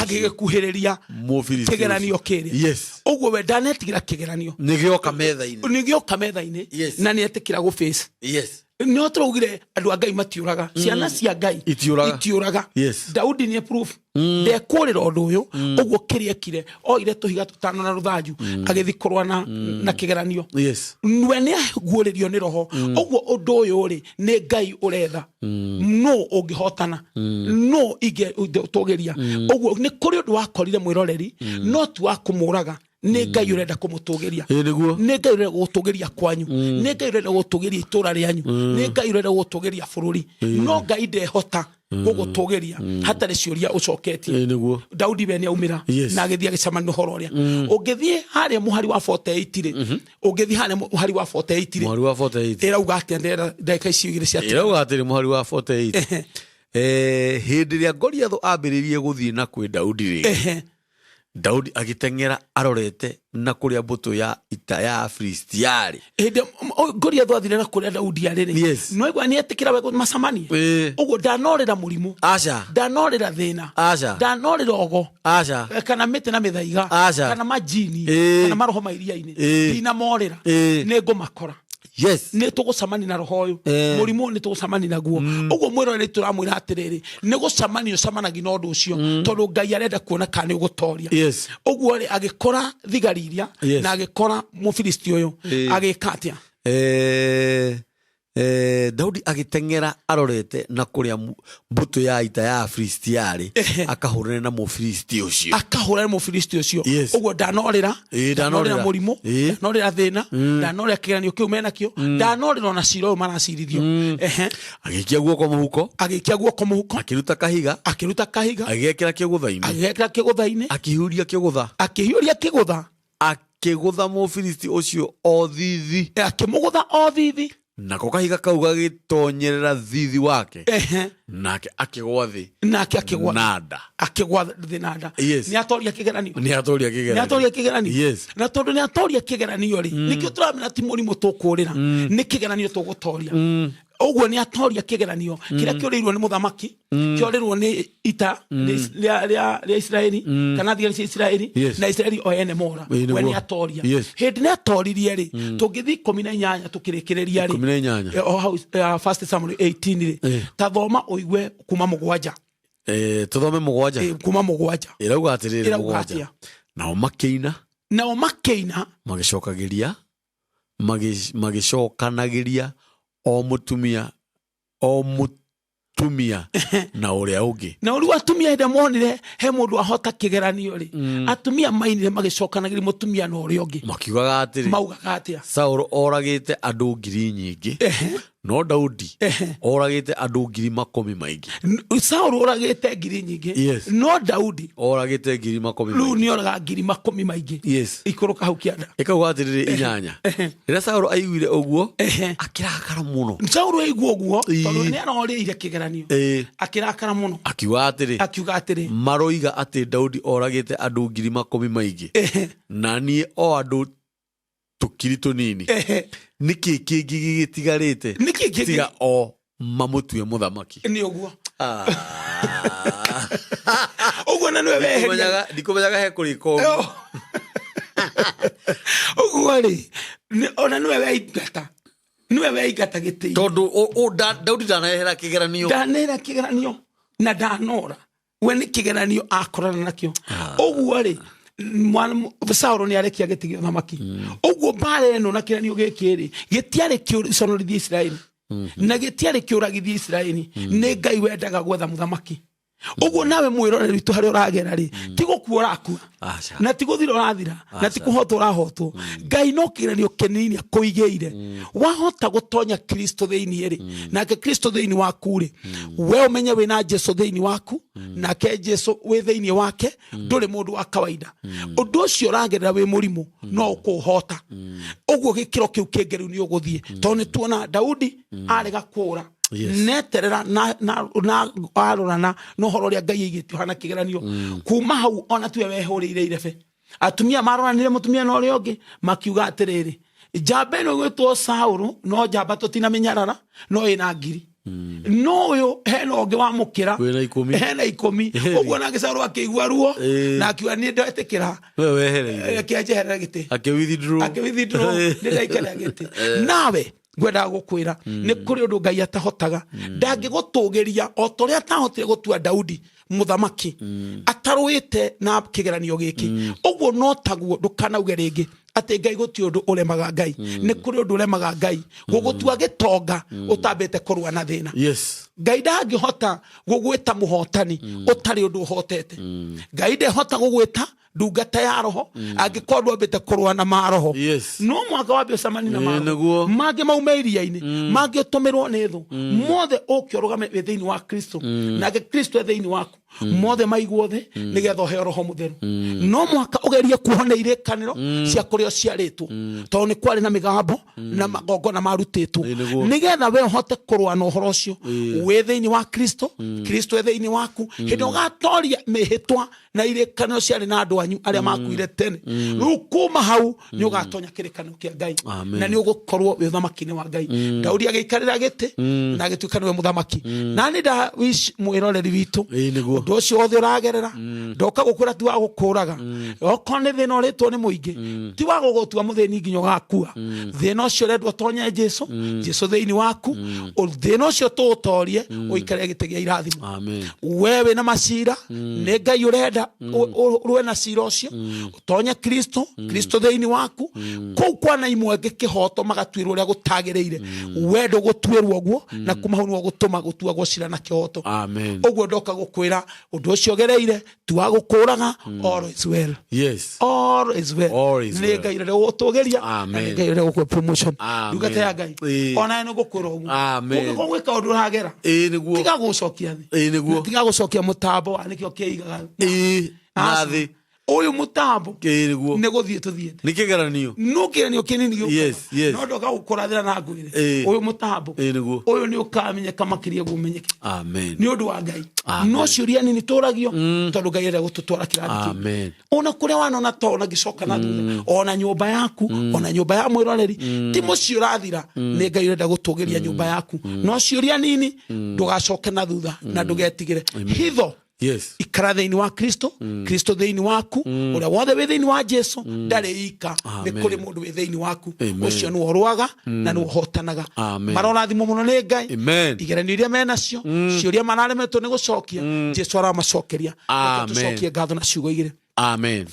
[SPEAKER 2] kigeranio kiri
[SPEAKER 1] yes
[SPEAKER 2] uguo we ndanetigira kigeranio
[SPEAKER 1] nigioka metha-ini
[SPEAKER 2] na nietikira gu face
[SPEAKER 1] yes
[SPEAKER 2] no turaugire andu a Ngai matiuraga ciana cia Ngai itiuraga Daudi ni proof ndekurira undu uyu uguo kiriekire oire tuhiga tutano na ruthanju agithikorwa na kigeranio we ni aguuririo ni roho uguo undu uyu ri ni Ngai uretha no ungihotana no ige tugeria uguo ni kuri undu wakorire mwiroreri no tu akumuraga ni Ngai urenda kumutugiria ni Ngai urenda gutugiria kwanyu ni Ngai urenda gutugiria itura rianyu ni Ngai urenda gutugiria bururi no Ngai ndehota gugutugiria hatari ciuria ucoketie Daudi we ni aumira na agithia gicamani horo ria ungithie haria muhari wa 48 ri ungithie haria muhari wa 48 ri irauga atendera ndeka icio igire cia
[SPEAKER 1] irauga atiri muhari wa 48 hindi ria Goliath ambiririe guthie na kwi Daudi ri Daudi agitengera arorete na kuria mbuto ya ita ya Filistiari
[SPEAKER 2] Goliath athire na kuria Daudi ariri no igwa ni etikira we macamani uguo ndanorera murimu ndanorera thina ndanorera ogo kana mite na mithaiga kana majini kana maroho mairia-ini dina morera ni ngumakora ni tugucamani na roho uyu murimu ni tugucamani naguo uguo mwiro ni turamwira atiriri ni gucamani ucamanagi na undu ucio tondu Ngai arenda kuona kana ugutoria uguo ri agikora thigariria na agikora Mufilisti uyu agika atia Daudi agitengera arorete na kuria mbuto ya ita ya Filistiari akahurana na Mufilisti ucio uguo ndanorera murimu ndanorera thina ndanorera kigeranio kiu menakio ndanorera na ciro maracirithio
[SPEAKER 1] agikia guoko muhuko akiruta kahiga agekira kigutha-ini akihuria kigutha akigutha Mufilisti ucio o thithi nako kahiga kau gagitonyerera thithi wake nake akigwa thi nada ni atoria kigeranio na tondu ni atoria kigeranio ri nikio turamena ti murimu tukurira ni kigeranio tugutoria uguo ni atoria kigeranio kiria kiorirwo ni muthamaki kiorirwo ni ita ria Israeli kana thigari cia Israeli na Israeli o ene mora we ni atoria hindi ni atoririe ri tungithi 18 tukirikireria ri 1 Samuel 18 ri tathoma uigue kuma mugwanja tuthome mugwanja
[SPEAKER 2] kuma mugwanja
[SPEAKER 1] irauga atiriri mugwanja nao makeina magicokanagiria o mutumia na uria ungi
[SPEAKER 2] na uri atumia hende monire he mundu ahota kigeranio ri atumia mainire magicokanagiria mutumia na uria ungi
[SPEAKER 1] makiugaga atiri
[SPEAKER 2] maugaga atia
[SPEAKER 1] Saulu oragite andu ngiri nyingi no Daudi oragite andu 10,000 maingi.
[SPEAKER 2] Saul oragite ngiri nyingi.
[SPEAKER 1] Yes.
[SPEAKER 2] No Daudi
[SPEAKER 1] oragite 10,000
[SPEAKER 2] riu ni oraga 10,000 maingi.
[SPEAKER 1] Yes.
[SPEAKER 2] Ikuruka hau kianda.
[SPEAKER 1] Ikauga atiriri inyanya. Rĩrĩa Saul aiguire ũguo akirakara muno.
[SPEAKER 2] Saul aigua ũguo tondũ nĩ arorĩire kĩgeranio. Akirakara muno.
[SPEAKER 1] Akiuga atĩrĩ maroiga atĩ Daudi oragite andu 10,000 maingi. Na niĩ o andu tukiri tunini. Niki kingi gigitigarite tiga o mamutue muthamaki.
[SPEAKER 2] Ni uguo uguo na niwe weheria
[SPEAKER 1] ndikumenyaga he kuriko
[SPEAKER 2] uguo ri ona niwe weingata gĩtĩ
[SPEAKER 1] tondu Daudi ndanehera kĩgeranio
[SPEAKER 2] na ndanora we nĩ kĩgeranio akorana nakĩo. Uguo ri Saũlũ nĩ arekia gĩtĩ gĩa ũthamaki. Ũguo mbara ĩno na kĩgeranio gĩkĩ rĩ gĩtiarĩ kĩũconorithia Isiraeli na gĩtiarĩ kĩũragithia Isiraeli. Nĩ Ngai wendaga gwetha mũthamaki. Ũguo nawe mwĩroreri witũ harĩa ũragera rĩ ti gũkua ũrakua na ti gũthira ũrathira na ti kũhotwo ũrahotwo. Ngai no kĩgeranio kĩnini akũigĩire. Wahota gũtonya Kristo thĩinĩ rĩ nake Kristo thĩinĩ waku rĩ we ũmenye wĩna Jesũ thĩinĩ waku nake Jesũ wĩ thĩinĩ wake ndũrĩ mũndũ wa kawaida. Ũndũ ũcio ũragerera wĩ mũrimũ no ũkũhota. Ũguo gĩkĩro kĩu kĩngĩ rĩu nĩ ũgũthiĩ tondũ nĩ tuona Daudi arega kũũra. Neterera na arorana no horo ria Ngai aigĩte hana kĩgeranio. Kuma hau ona tuwe wehũrĩire irebe. Atumia maroranire mutumia na ũrĩa ũngĩ makiuga atĩrĩrĩ njamba ĩno gwĩtwo Saũlũ no njamba tũtinamenyarara no ĩna ngiri. No ũyũ hena ũngĩ wa mũkĩra hena 10. Ũguo nake Saũlũ akĩigua ruo na akiuga niĩ ndetĩkĩra akĩnjeherera gĩtĩ akĩwithdraw ndĩraikara gĩtĩ. Nawe ngwenda gũkwĩra nĩ kũrĩ ũndũ Ngai atahotaga. Ndangĩgũtũgĩria o torĩa atahotire gũtua Daudi mũthamaki atarũĩte na kĩgeranio gĩkĩ. Ũguo no taguo ndũkanauge rĩngĩ atĩ Ngai gũtirĩ ũndũ ũremaga Ngai. Nĩ kũrĩ ũndũ ũremaga Ngai gũgũtua gĩtonga ũtambĩte kũrũa na thĩna. Ngai ndangĩhota gũgwĩta mũhotani ũtarĩ ũndũ ũhotete. Ngai ndehota gũgwĩta ndungata ya roho angĩkorwo ndwambĩte kũrũa na maroho. No mwaka wambe ũcemani na maroho mangĩ maume iria-inĩ mangĩ ũtũmĩrwo nĩ thũ mothe ũke ũrũgame wĩ thĩinĩ wa Kristo nake Kristo e thĩinĩ waku mothe maigwo thĩ nĩgetha ũheo roho mũtheru. No mwaka ũgerie kuohana irĩkanĩro cia kũrĩa ũciarĩtwo tondũ nĩ kwarĩ na mĩgambo na magongona marutĩtwo nĩgetha we ũhote kũrũa na ũhoro ũcio wĩ thĩinĩ wa Kristo. Kristo e thĩinĩ waku hĩndĩ ũgatoria mĩhĩtwa na irĩkanĩro ciarĩ na andũ anyu arĩa makuire tene. Rĩu kuma hau nĩ ũgatonya kĩrĩkanĩro kĩa Ngai na nĩ ũgũkorwo wĩ ũthamaki-inĩ wa Ngai. Daudi agĩikarĩra gĩtĩ na agĩtuĩka nĩwe mũthamaki. Na nĩ nda mwĩroreri witũ ũndũ ũcio wothe ũragerera ndoka gũkwĩra ti wa gũkũraga. Okorwo nĩ thĩna ũrĩtwo nĩ mũingĩ ti wa gũgũtua mũthĩni nginya ũgakua. Thĩna ũcio ũrendwo ũtonye Jesũ thĩinĩ waku. Thĩna ũcio tũũtorie ũikarĩre gĩtĩ gĩa irathimo. We wĩna macira nĩ Ngai ũrenda rũe na cira ũcio ũtonye Kristo thĩinĩ waku. Kũu kwana imwe ngĩkĩhoto magatuĩrwo ũrĩa gũtagĩrĩire we ndũgũtuĩrwo ũguo na kuma hau nĩguo gũtũma gũtuagwo cira na kĩhoto. Ũguo ndoka gũkwĩra ũndũ ũcio ũgereire ti wa gũkũraga. All is well. All is well. Nĩ Ngai ũrenda gũgũtũgĩria na nĩ Ngai ũrenda gũkũhe promotion. Ndungata ya Ngai ona nĩ gũkwĩra ũguo ũngĩkorwo gwĩka ũndũ ũragera tiga gũcokia thĩ tiga gũcokia mũtambo nĩkĩo kĩigaga nathĩ. Ũyũ mũtambo nĩ gũthiĩ tũthiĩte nĩ kĩgeranio no kĩgeranio kĩnini gĩũka no ndoka gũkũrathĩra na ngwĩre ũyũ mũtambo ũyũ nĩ ũkamenyeka makĩria gumenyeke nĩ ũndũ wa Ngai. No ciũria nini tũragio tondũ Ngai arenda gũtũtwara kĩrathi kĩu. Ona kũrĩa wanona ta ona gĩcoka na thutha ona nyũmba yaku ona nyũmba ya mwĩroreri ti mũciĩ ũrathira. Nĩ Ngai ũrenda gũtũgĩria nyũmba yaku. No ciũria nini ndũgacoke na thutha na ndũgetigĩre hitho. Ikara thĩinĩ wa Kristo thĩinĩ waku. Ũrĩa wothe wĩ thĩinĩ wa Jesũ ndarĩ ika. Nĩ kũrĩ mũndũ wĩ thĩinĩ waku ũcio nĩwe ũrũaga na nĩwe ũhotanaga. Marorathimwo mũno nĩ Ngai. Igeranio iria menacio ciũria mararemetwo nĩ gũcokia Jesũ aramacokeria. Tũcokie ngatho na ciugo igĩrĩ.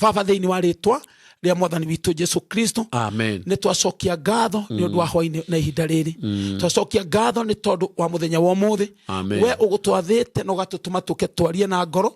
[SPEAKER 2] Baba thĩinĩ wa rĩtwa ria mwathani witu Jesu Kristo.
[SPEAKER 1] Amen.
[SPEAKER 2] Ni twacokia ngatho ni undu wa hwaini na ihinda riri. Twacokia ngatho ni tondu wa muthenya wa umuthi. We ugutwathite no gatutuma tuke twarie na ngoro.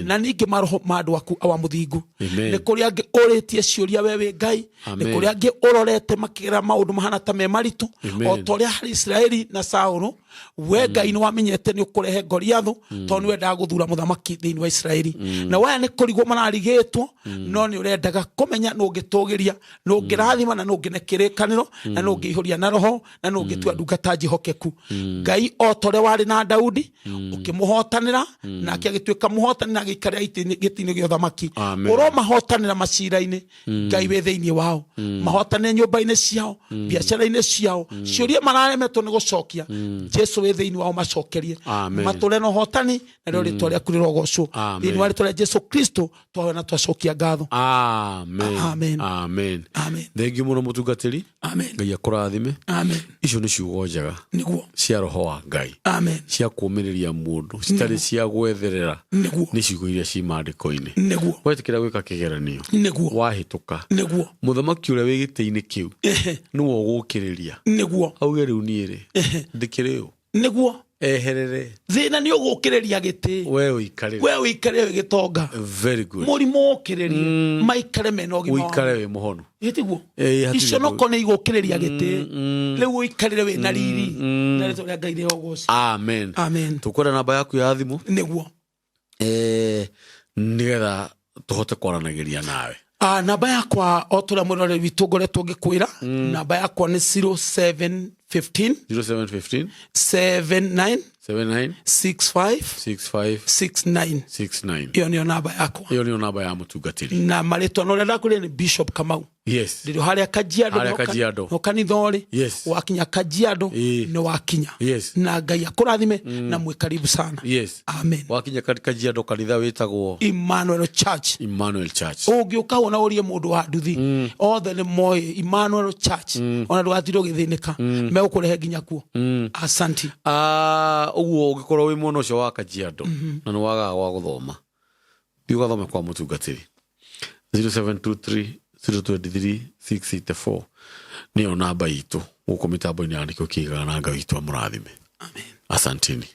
[SPEAKER 2] Na ningi maroho mandu aku awa muthingu. Ni kuri angi uritie ciuria we wi Ngai. Ni kuri angi urorete makira maundu mahana ta me maritu. O toria hari Israeli na Saulu. We Ngai ni wamenyete ni ukurehe Goliathu tondu ni wenda guthura muthamaki thiini wa Israeli. Na we ni kurigwo mararigitwo no ni urendaga kumenya no ngitugiria no ngirathima na no nginekirekaniro na no ngihuria na roho na no ngitua ndungata jihokeku. Ngai o tore wari na Daudi ukimuhotanira na akigituika muhotanira gikaria gitini gyo thamaki. Uro mahotanira macira-ini Ngai we thiini wao mahotanira nyumba-ini ciao biacara-ini ciao ciuria mararemetwo ni gucokia Jesu we thiini wao macokerie mature no hotani na rio ritwa riaku rirogocwo thiini wa ritwa ria Jesu Kristo twona twacokia ngatho.
[SPEAKER 1] Amen.
[SPEAKER 2] Amen.
[SPEAKER 1] Amen.
[SPEAKER 2] Amen.
[SPEAKER 1] Thengi muno mutungatiri.
[SPEAKER 2] Amen.
[SPEAKER 1] Ngai akurathime.
[SPEAKER 2] Amen.
[SPEAKER 1] Icio ni ciugo njega
[SPEAKER 2] niguo
[SPEAKER 1] cia roho wa Ngai.
[SPEAKER 2] Amen.
[SPEAKER 1] Cia kuumiriria mundu citari cia gwetherera
[SPEAKER 2] niguo
[SPEAKER 1] ni ciugo iria ci maandiko-ini.
[SPEAKER 2] Niguo
[SPEAKER 1] Wetikira gwika kigeranio
[SPEAKER 2] niguo
[SPEAKER 1] wahituka
[SPEAKER 2] niguo
[SPEAKER 1] muthamaki uria wi giti-ini kiu niwe ugukiriria
[SPEAKER 2] niguo
[SPEAKER 1] auge riu niiri ndikiriu
[SPEAKER 2] niguo
[SPEAKER 1] eherere
[SPEAKER 2] thina ni ugukiriria giti
[SPEAKER 1] we uikare
[SPEAKER 2] gitonga.
[SPEAKER 1] very good
[SPEAKER 2] murimu ukiriria maikare meno gima
[SPEAKER 1] uikare we muhonu
[SPEAKER 2] gitiguo icio no kone igukiriria giti riu uikarire we na riri na ritwa ria Ngai riogocwo.
[SPEAKER 1] Amen.
[SPEAKER 2] Amen.
[SPEAKER 1] Tukwenda namba yaku ya thimu
[SPEAKER 2] niguo
[SPEAKER 1] nigetha tuhote kwaranagiria nawe.
[SPEAKER 2] Namba yakwa o turia mwiroreri witu ngoretwo ngikwira namba yakwa ni 0715 79 65 69. Iyo niyo namba yakwa.
[SPEAKER 1] Iyo niyo namba ya mutungatiri.
[SPEAKER 2] Na maritwa no renda kuria ni Bishop Kamau.
[SPEAKER 1] Yes.
[SPEAKER 2] Ndirio haria Kajiado. No kanithori.
[SPEAKER 1] Yes.
[SPEAKER 2] Wakinya Kajiado no wakinya.
[SPEAKER 1] Yes.
[SPEAKER 2] Na Ngai akurathime na mwe karibu sana.
[SPEAKER 1] Yes.
[SPEAKER 2] Amen.
[SPEAKER 1] Wakinya Kajiado kanitha witagwo
[SPEAKER 2] Emmanuel Church. Ungiuka wona urie mundu wa nduthi othe ni moy Emmanuel Church. Ona ndwathiro githinika megukurehe nginya kuo. Asante.
[SPEAKER 1] Uguo ungikorwo wi mwana ucio wa Kajiado na ni waga wa guthoma biuga thome kwa mutungatiri 0723 023 684 niyo namba itu guko mitambo-ini andiko kigaga na Ngai witu amurathime. Amen. Asanteni.